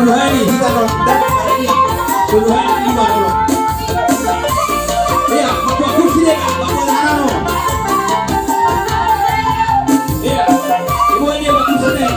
Tuduhan ini kita dong. Tuduhan ini baru. Iya, bawa kursi deh, bawa tangan. Iya, ibu ini bawa kursi deh.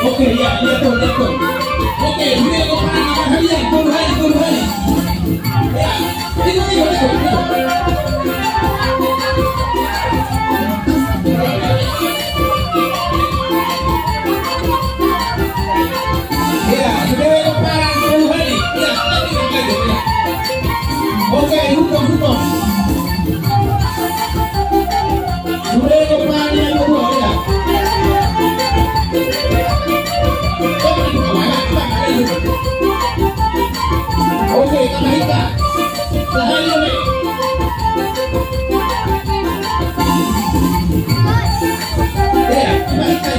Oke, ya, betul. Oke, beri kepada kalian, tuduhan. Ya, itu. Ya, beri kepada tuduhan. Ya, oke, hukum. Beri kepada yang kedua, ya. Oke, kita sehari. Ya, kita.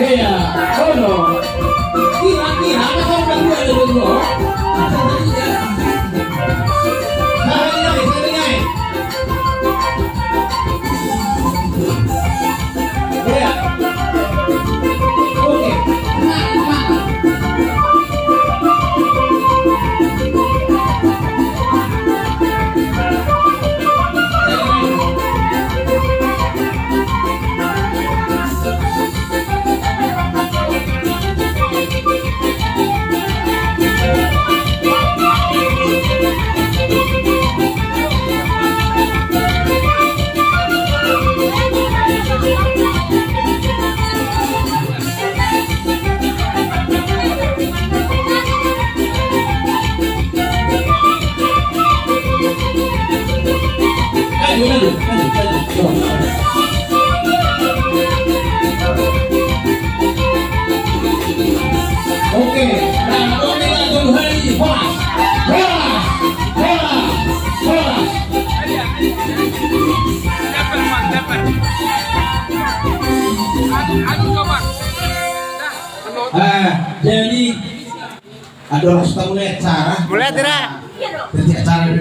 Iya, oh no. Kira-kira apa kau berdua ada dua? Sehari. Iya. Oke. Oke, nah inilah tuduhan ini. Horas. Jadi adalah mulai acara. Mulai tidak? Jadi acara